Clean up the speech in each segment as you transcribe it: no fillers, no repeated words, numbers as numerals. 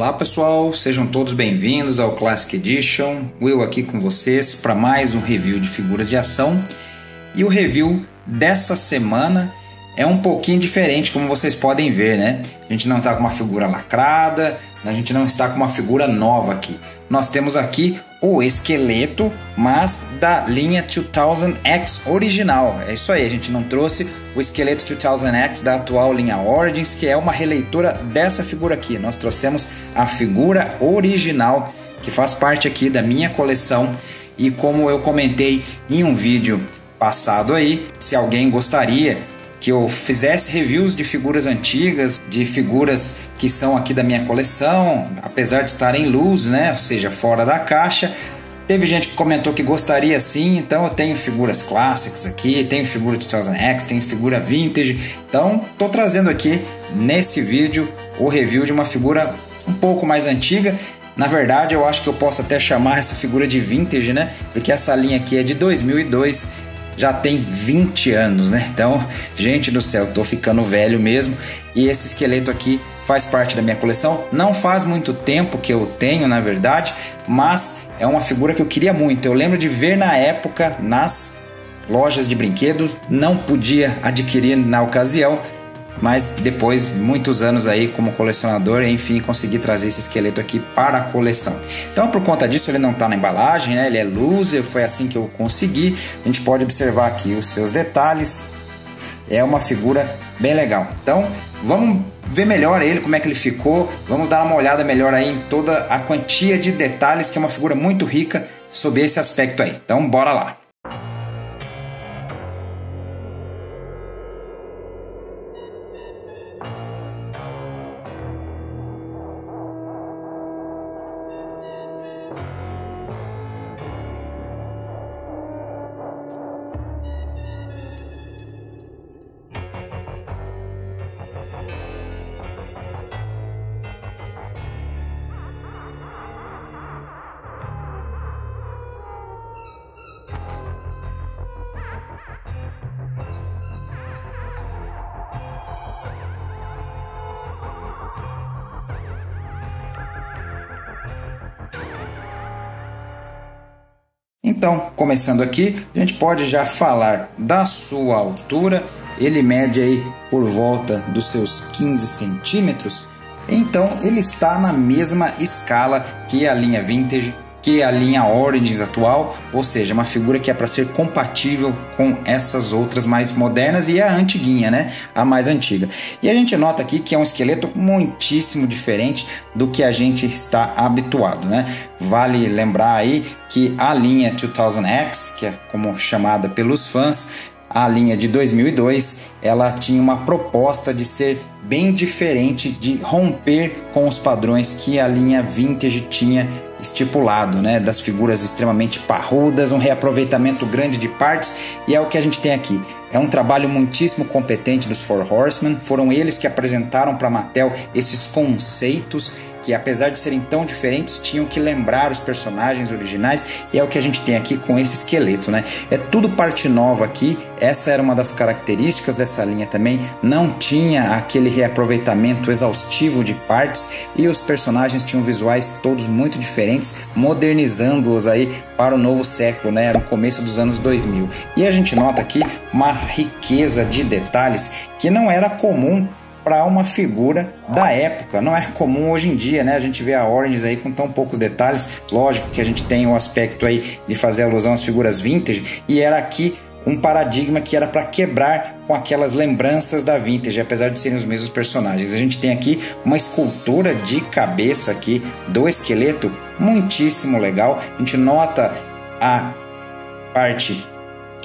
Olá pessoal, sejam todos bem-vindos ao Classic Edition. Will aqui com vocês para mais um review de figuras de ação. E o review dessa semana é um pouquinho diferente, como vocês podem ver, né? A gente não está com uma figura lacrada, a gente não está com uma figura nova aqui. Nós temos aqui o esqueleto, mas da linha 2000X original. É isso aí, a gente não trouxe o esqueleto 2000X da atual linha Origins, que é uma releitura dessa figura aqui. Nós trouxemos a figura original, que faz parte aqui da minha coleção. E como eu comentei em um vídeo passado aí, se alguém gostaria que eu fizesse reviews de figuras antigas, de figuras que são aqui da minha coleção, apesar de estarem loose, né? Ou seja, fora da caixa. Teve gente que comentou que gostaria sim, então eu tenho figuras clássicas aqui, tenho figura 2000X, tenho figura vintage. Então, estou trazendo aqui nesse vídeo o review de uma figura um pouco mais antiga. Na verdade, eu acho que eu posso até chamar essa figura de vintage, né? Porque essa linha aqui é de 2002. Já tem 20 anos, né? Então, gente do céu, tô ficando velho mesmo. E esse esqueleto aqui faz parte da minha coleção. Não faz muito tempo que eu tenho, na verdade, mas é uma figura que eu queria muito. Eu lembro de ver na época nas lojas de brinquedos, não podia adquirir na ocasião, mas depois, muitos anos aí como colecionador, enfim, consegui trazer esse esqueleto aqui para a coleção. Então, por conta disso, ele não está na embalagem, né? Ele é loose, foi assim que eu consegui. A gente pode observar aqui os seus detalhes. É uma figura bem legal. Então, vamos ver melhor ele, como é que ele ficou. Vamos dar uma olhada melhor aí em toda a quantia de detalhes, que é uma figura muito rica sob esse aspecto aí. Então, bora lá. Então, começando aqui, a gente pode já falar da sua altura. Ele mede aí por volta dos seus 15 centímetros. Então, ele está na mesma escala que a linha Vintage, que a linha Origins atual, ou seja, uma figura que é para ser compatível com essas outras mais modernas e a antiguinha, né? A mais antiga. E a gente nota aqui que é um esqueleto muitíssimo diferente do que a gente está habituado, né? Vale lembrar aí que a linha 2000X, que é como chamada pelos fãs, a linha de 2002, ela tinha uma proposta de ser bem diferente, de romper com os padrões que a linha Vintage tinha estipulado, né? Das figuras extremamente parrudas, um reaproveitamento grande de partes, e é o que a gente tem aqui. É um trabalho muitíssimo competente dos Four Horsemen. Foram eles que apresentaram para a Mattel esses conceitos que, apesar de serem tão diferentes, tinham que lembrar os personagens originais, e é o que a gente tem aqui com esse esqueleto, né? É tudo parte nova aqui. Essa era uma das características dessa linha também. Não tinha aquele reaproveitamento exaustivo de partes, e os personagens tinham visuais todos muito diferentes, modernizando-os aí para o novo século, né? Era o começo dos anos 2000. E a gente nota aqui uma riqueza de detalhes que não era comum para uma figura da época, não é comum hoje em dia, né? A gente vê a Origins aí com tão poucos detalhes. Lógico que a gente tem o aspecto aí de fazer alusão às figuras vintage, e era aqui um paradigma que era para quebrar com aquelas lembranças da vintage, apesar de serem os mesmos personagens. A gente tem aqui uma escultura de cabeça aqui do esqueleto muitíssimo legal. A gente nota a parte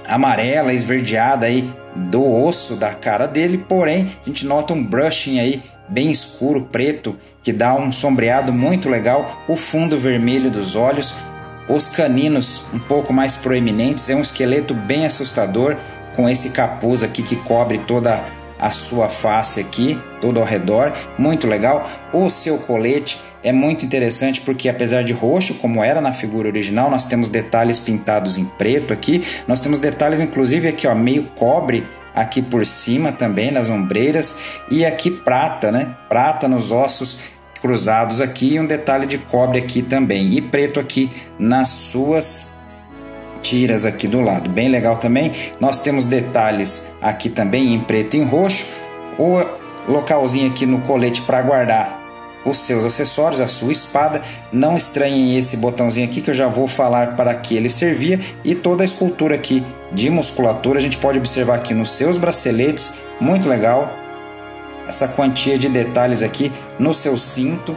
amarela esverdeada aí do osso da cara dele, porém a gente nota um brushing aí bem escuro, preto, que dá um sombreado muito legal, o fundo vermelho dos olhos, os caninos um pouco mais proeminentes. É um esqueleto bem assustador, com esse capuz aqui que cobre toda a sua face aqui, todo ao redor, muito legal. O seu colete é muito interessante porque, apesar de roxo, como era na figura original, nós temos detalhes pintados em preto aqui. Nós temos detalhes, inclusive, aqui, ó, meio cobre aqui por cima também, nas ombreiras. E aqui prata, né? Prata nos ossos, cruzados aqui e um detalhe de cobre aqui também, e preto aqui nas suas tiras aqui do lado, bem legal também. Nós temos detalhes aqui também em preto e em roxo, o localzinho aqui no colete para guardar os seus acessórios, a sua espada. Não estranhem esse botãozinho aqui que eu já vou falar para que ele servia, e toda a escultura aqui de musculatura a gente pode observar aqui nos seus braceletes, muito legal. Essa quantia de detalhes aqui no seu cinto,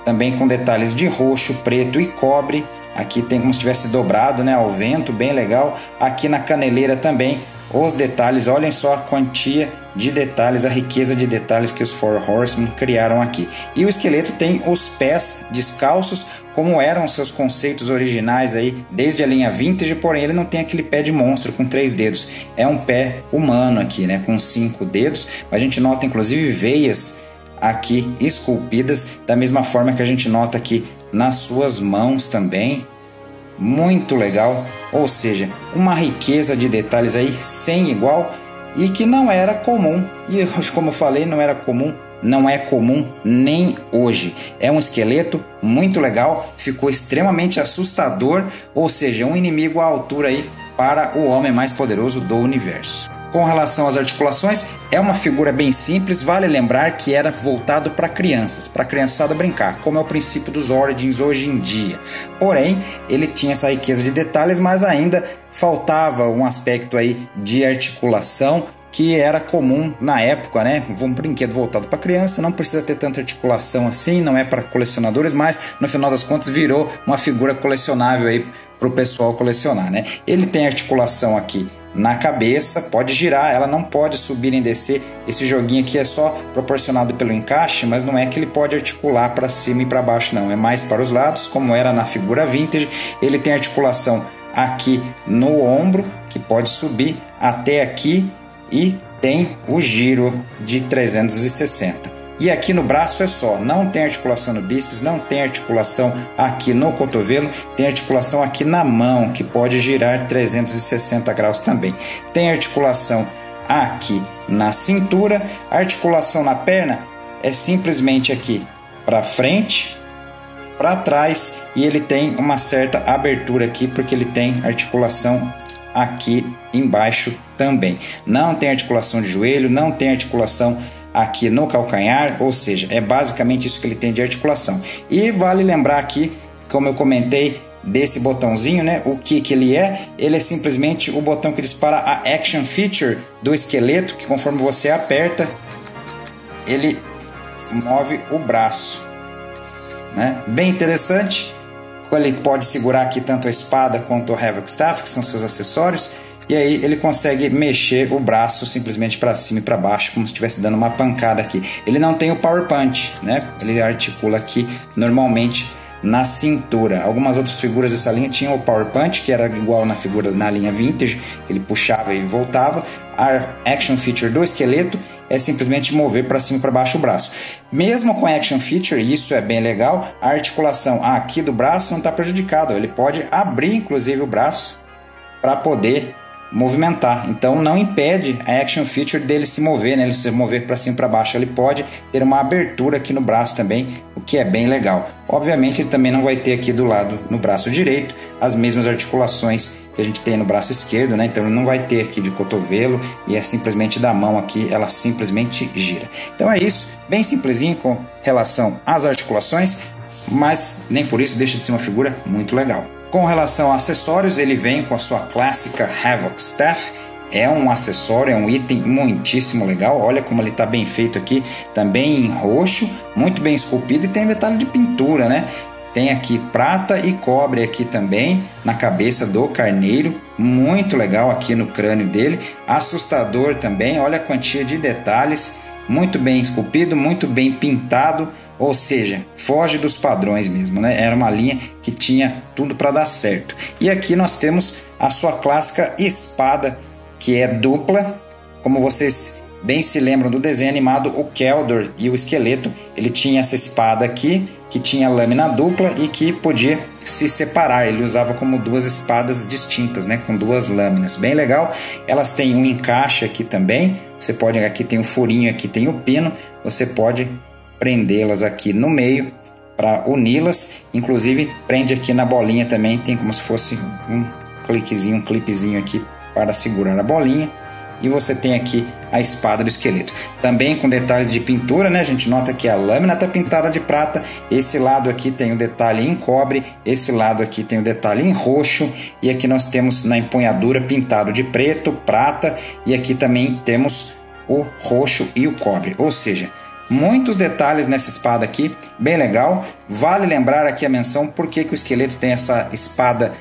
também com detalhes de roxo, preto e cobre. Aqui tem como se tivesse dobrado, né, ao vento, bem legal. Aqui na caneleira também os detalhes, olhem só a quantia de detalhes, a riqueza de detalhes que os Four Horsemen criaram aqui. E o esqueleto tem os pés descalços, como eram os seus conceitos originais aí, desde a linha Vintage, porém ele não tem aquele pé de monstro com 3 dedos. É um pé humano aqui, né, com 5 dedos. A gente nota inclusive veias aqui esculpidas, da mesma forma que a gente nota aqui nas suas mãos também. Muito legal, ou seja, uma riqueza de detalhes aí sem igual, e que não era comum, e como eu falei, não era comum, não é comum nem hoje. É um esqueleto muito legal, ficou extremamente assustador, ou seja, um inimigo à altura aí para o homem mais poderoso do universo. Com relação às articulações, é uma figura bem simples, vale lembrar que era voltado para crianças, para a criançada brincar, como é o princípio dos Origins hoje em dia. Porém, ele tinha essa riqueza de detalhes, mas ainda faltava um aspecto aí de articulação que era comum na época, né? Um brinquedo voltado para criança, não precisa ter tanta articulação assim, não é para colecionadores, mas no final das contas virou uma figura colecionável aí para o pessoal colecionar, né? Ele tem articulação aqui na cabeça, pode girar, ela não pode subir nem descer. Esse joguinho aqui é só proporcionado pelo encaixe, mas não é que ele pode articular para cima e para baixo, não, é mais para os lados, como era na figura Vintage. Ele tem articulação aqui no ombro, que pode subir até aqui, e tem o giro de 360. E aqui no braço é só, não tem articulação no bíceps, não tem articulação aqui no cotovelo, tem articulação aqui na mão, que pode girar 360 graus também. Tem articulação aqui na cintura, a articulação na perna é simplesmente aqui para frente, para trás, e ele tem uma certa abertura aqui, porque ele tem articulação aqui embaixo também. Não tem articulação de joelho, não tem articulação aqui no calcanhar, ou seja, é basicamente isso que ele tem de articulação. E vale lembrar aqui, como eu comentei, desse botãozinho, né? O que ele é? Ele é simplesmente o botão que dispara a Action Feature do esqueleto, que conforme você aperta, ele move o braço, né? Bem interessante. Ele pode segurar aqui tanto a espada quanto o Havoc Staff, que são seus acessórios. E aí ele consegue mexer o braço simplesmente para cima e para baixo, como se estivesse dando uma pancada aqui. Ele não tem o Power Punch, né? Ele articula aqui normalmente na cintura. Algumas outras figuras dessa linha tinham o Power Punch, que era igual na figura na linha Vintage, ele puxava e voltava. A Action Feature do esqueleto é simplesmente mover para cima e para baixo o braço. Mesmo com a Action Feature, isso é bem legal, a articulação aqui do braço não está prejudicada. Ele pode abrir inclusive o braço para poder movimentar, então não impede a Action Feature dele se mover, né? Ele se mover para cima e para baixo. Ele pode ter uma abertura aqui no braço também, o que é bem legal. Obviamente ele também não vai ter aqui do lado no braço direito as mesmas articulações que a gente tem no braço esquerdo, né? Então ele não vai ter aqui de cotovelo, e é simplesmente da mão aqui, ela simplesmente gira. Então é isso, bem simplesinho com relação às articulações, mas nem por isso deixa de ser uma figura muito legal. Com relação a acessórios, ele vem com a sua clássica Havoc Staff. É um acessório, é um item muitíssimo legal. Olha como ele está bem feito aqui, também em roxo, muito bem esculpido, e tem detalhe de pintura, né? Tem aqui prata e cobre aqui também na cabeça do carneiro, muito legal aqui no crânio dele, assustador também. Olha a quantia de detalhes, muito bem esculpido, muito bem pintado. Ou seja, foge dos padrões mesmo, né? Era uma linha que tinha tudo para dar certo. E aqui nós temos a sua clássica espada, que é dupla. Como vocês bem se lembram do desenho animado, o Keldor e o esqueleto, ele tinha essa espada aqui, que tinha lâmina dupla e que podia se separar. Ele usava como duas espadas distintas, né? Com duas lâminas. Bem legal. Elas têm um encaixe aqui também. Você pode, aqui tem um furinho, aqui tem o pino. Você pode prendê-las aqui no meio para uni-las. Inclusive prende aqui na bolinha também, tem como se fosse um clipezinho aqui para segurar a bolinha. E você tem aqui a espada do esqueleto. Também com detalhes de pintura, né? A gente nota que a lâmina está pintada de prata. Esse lado aqui tem o detalhe em cobre. Esse lado aqui tem o detalhe em roxo. E aqui nós temos na empunhadura pintado de preto, prata. E aqui também temos o roxo e o cobre. Ou seja, muitos detalhes nessa espada aqui. Bem legal. Vale lembrar aqui a menção porque que o esqueleto tem essa espada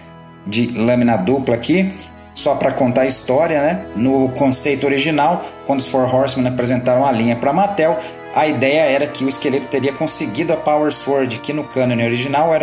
de lâmina dupla aqui. Só para contar a história, né? No conceito original, quando os Four Horsemen apresentaram a linha para a Mattel, a ideia era que o esqueleto teria conseguido a Power Sword, que no cânone original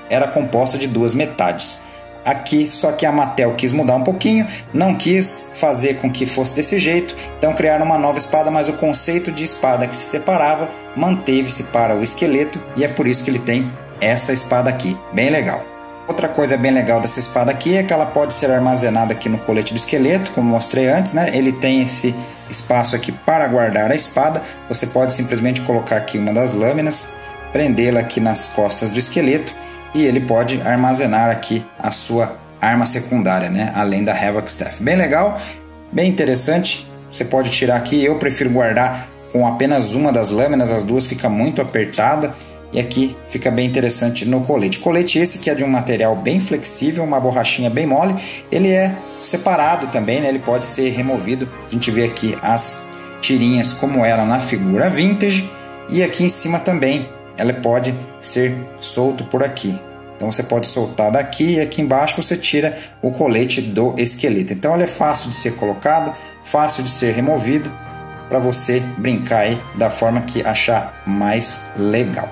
era composta de duas metades. Aqui, só que a Mattel quis mudar um pouquinho, não quis fazer com que fosse desse jeito, então criaram uma nova espada, mas o conceito de espada que se separava manteve-se para o esqueleto, e é por isso que ele tem essa espada aqui, bem legal. Outra coisa bem legal dessa espada aqui é que ela pode ser armazenada aqui no colete do esqueleto, como mostrei antes, né? Ele tem esse espaço aqui para guardar a espada. Você pode simplesmente colocar aqui uma das lâminas, prendê-la aqui nas costas do esqueleto e ele pode armazenar aqui a sua arma secundária, né? Além da Havoc Staff. Bem legal, bem interessante. Você pode tirar aqui, eu prefiro guardar com apenas uma das lâminas, as duas fica muito apertada. E aqui fica bem interessante no colete. Colete esse que é de um material bem flexível, uma borrachinha bem mole. Ele é separado também, né? Ele pode ser removido. A gente vê aqui as tirinhas como era na figura vintage. E aqui em cima também ela pode ser solto por aqui. Então você pode soltar daqui e aqui embaixo você tira o colete do esqueleto. Então ele é fácil de ser colocado, fácil de ser removido, para você brincar aí da forma que achar mais legal.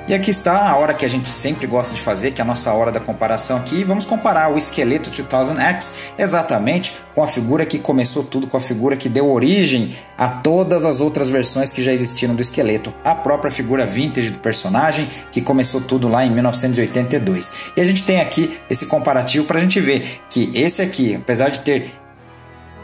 E aqui está a hora que a gente sempre gosta de fazer, que é a nossa hora da comparação aqui. Vamos comparar o esqueleto 2000X exatamente com a figura que começou tudo, com a figura que deu origem a todas as outras versões que já existiram do esqueleto. A própria figura vintage do personagem, que começou tudo lá em 1982. E a gente tem aqui esse comparativo para a gente ver que esse aqui, apesar de ter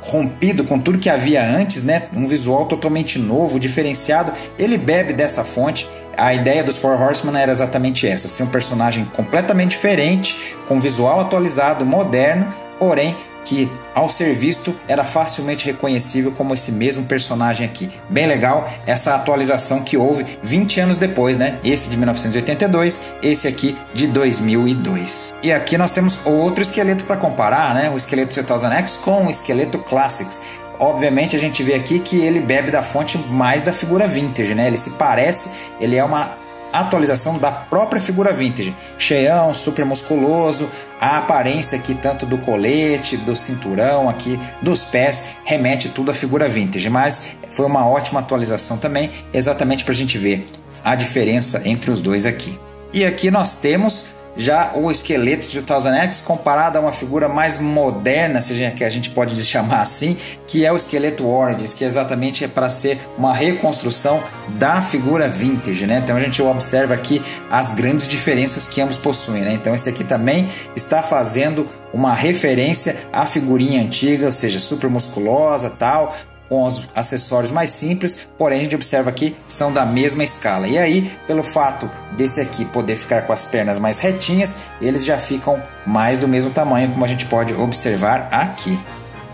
rompido com tudo que havia antes, né? Um visual totalmente novo, diferenciado, ele bebe dessa fonte. A ideia dos Four Horsemen era exatamente essa, ser um personagem completamente diferente, com visual atualizado, moderno, porém que ao ser visto era facilmente reconhecível como esse mesmo personagem aqui. Bem legal essa atualização que houve 20 anos depois, né? Esse de 1982, esse aqui de 2002. E aqui nós temos outro esqueleto para comparar, né? O esqueleto 2000X com o esqueleto Classics. Obviamente a gente vê aqui que ele bebe da fonte mais da figura vintage, né? Ele se parece, ele é uma atualização da própria figura vintage. Cheião, super musculoso, a aparência aqui tanto do colete, do cinturão aqui, dos pés, remete tudo à figura vintage. Mas foi uma ótima atualização também, exatamente para a gente ver a diferença entre os dois aqui. E aqui nós temos já o esqueleto de 2000X comparado a uma figura mais moderna, seja que a gente pode chamar assim, que é o esqueleto Origins, que exatamente é para ser uma reconstrução da figura vintage, né? Então a gente observa aqui as grandes diferenças que ambos possuem, né? Então esse aqui também está fazendo uma referência à figurinha antiga, ou seja, super musculosa, tal, com os acessórios mais simples, porém a gente observa aqui são da mesma escala. E aí, pelo fato desse aqui poder ficar com as pernas mais retinhas, eles já ficam mais do mesmo tamanho, como a gente pode observar aqui.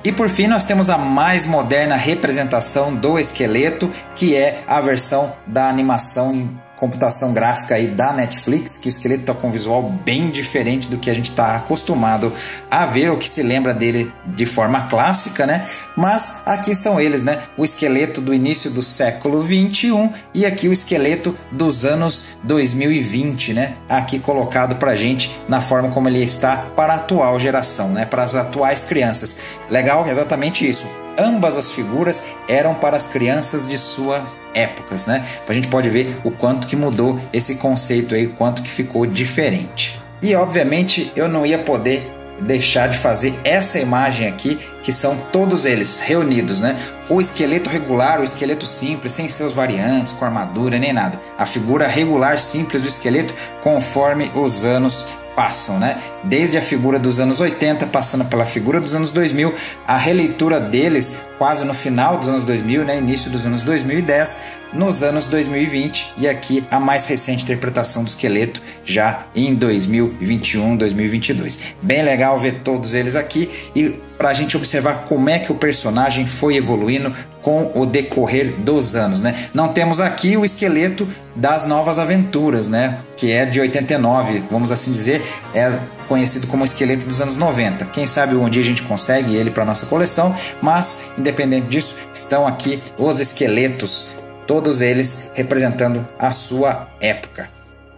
E por fim nós temos a mais moderna representação do esqueleto, que é a versão da animação em computação gráfica aí da Netflix, que o esqueleto está com um visual bem diferente do que a gente está acostumado a ver, ou que se lembra dele de forma clássica, né? Mas aqui estão eles, né? O esqueleto do início do século 21 e aqui o esqueleto dos anos 2020, né? Aqui colocado pra gente na forma como ele está para a atual geração, né? Para as atuais crianças. Legal, exatamente isso. Ambas as figuras eram para as crianças de suas épocas, né? A gente pode ver o quanto que mudou esse conceito aí, o quanto que ficou diferente. E obviamente eu não ia poder deixar de fazer essa imagem aqui, que são todos eles reunidos, né? O esqueleto regular, o esqueleto simples, sem seus variantes, com armadura nem nada. A figura regular simples do esqueleto conforme os anos passam, né? Desde a figura dos anos 80, passando pela figura dos anos 2000, a releitura deles quase no final dos anos 2000, né? Início dos anos 2010, nos anos 2020 e aqui a mais recente interpretação do esqueleto já em 2021, 2022. Bem legal ver todos eles aqui e para a gente observar como é que o personagem foi evoluindo com o decorrer dos anos, né? Não temos aqui o esqueleto das Novas Aventuras, né? Que é de 89, vamos assim dizer, é conhecido como o esqueleto dos anos 90. Quem sabe um dia a gente consegue ele para nossa coleção, mas independente disso, estão aqui os esqueletos, todos eles representando a sua época.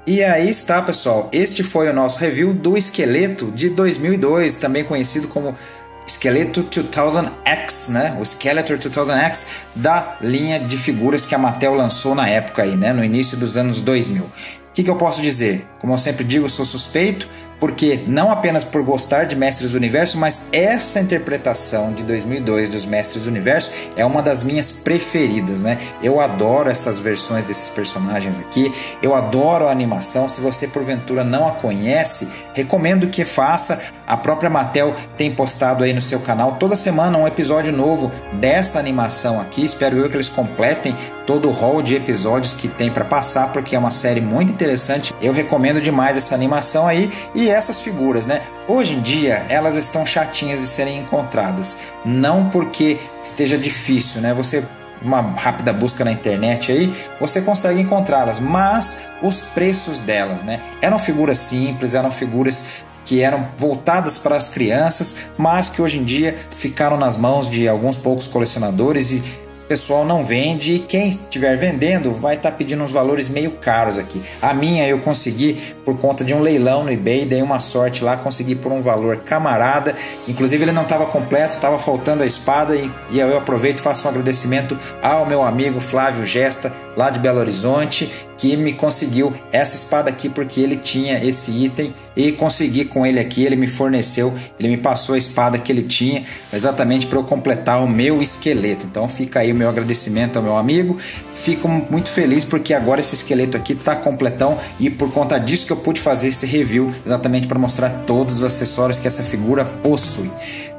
E aí está, pessoal, este foi o nosso review do esqueleto de 2002, também conhecido como Esqueleto 2000X, né? O Skeletor 2000X da linha de figuras que a Mattel lançou na época aí, né? No início dos anos 2000. O que eu posso dizer? Como eu sempre digo, eu sou suspeito, porque não apenas por gostar de Mestres do Universo, mas essa interpretação de 2002 dos Mestres do Universo é uma das minhas preferidas, né? Eu adoro essas versões desses personagens aqui, eu adoro a animação. Se você porventura não a conhece, recomendo que faça. A própria Mattel tem postado aí no seu canal toda semana um episódio novo dessa animação aqui. Espero eu que eles completem todo o rol de episódios que tem para passar, porque é uma série muito interessante. Eu recomendo demais essa animação aí e essas figuras, né? Hoje em dia elas estão chatinhas de serem encontradas, não porque esteja difícil, né? Você uma rápida busca na internet aí, você consegue encontrá-las, mas os preços delas, né? Eram figuras simples, eram figuras que eram voltadas para as crianças, mas que hoje em dia ficaram nas mãos de alguns poucos colecionadores e o pessoal não vende, e quem estiver vendendo vai estar pedindo uns valores meio caros aqui. A minha eu consegui por conta de um leilão no eBay, dei uma sorte lá, consegui por um valor camarada, inclusive ele não estava completo, estava faltando a espada e eu aproveito e faço um agradecimento ao meu amigo Flávio Gesta, lá de Belo Horizonte, que me conseguiu essa espada aqui porque ele tinha esse item e consegui com ele aqui, ele me forneceu, ele me passou a espada que ele tinha exatamente para eu completar o meu esqueleto. Então fica aí o meu agradecimento ao meu amigo, fico muito feliz porque agora esse esqueleto aqui tá completão e por conta disso que eu pude fazer esse review exatamente para mostrar todos os acessórios que essa figura possui.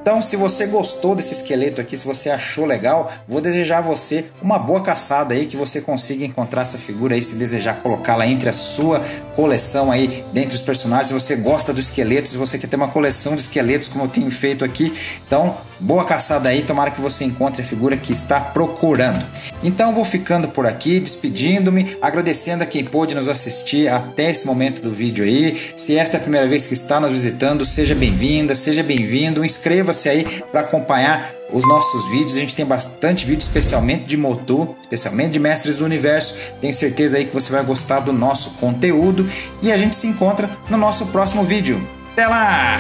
Então, se você gostou desse esqueleto aqui, se você achou legal, vou desejar a você uma boa caçada aí, que você consiga encontrar essa figura aí, se desejar colocá-la entre a sua coleção aí, dentre os personagens. Se você gosta do esqueleto, se você quer ter uma coleção de esqueletos como eu tenho feito aqui, então boa caçada aí, tomara que você encontre a figura que está procurando. Então vou ficando por aqui, despedindo-me, agradecendo a quem pôde nos assistir até esse momento do vídeo aí. Se esta é a primeira vez que está nos visitando, seja bem-vinda, seja bem-vindo, inscreva-se aí para acompanhar os nossos vídeos. A gente tem bastante vídeo, especialmente de Motu, especialmente de Mestres do Universo. Tenho certeza aí que você vai gostar do nosso conteúdo e a gente se encontra no nosso próximo vídeo. Até lá!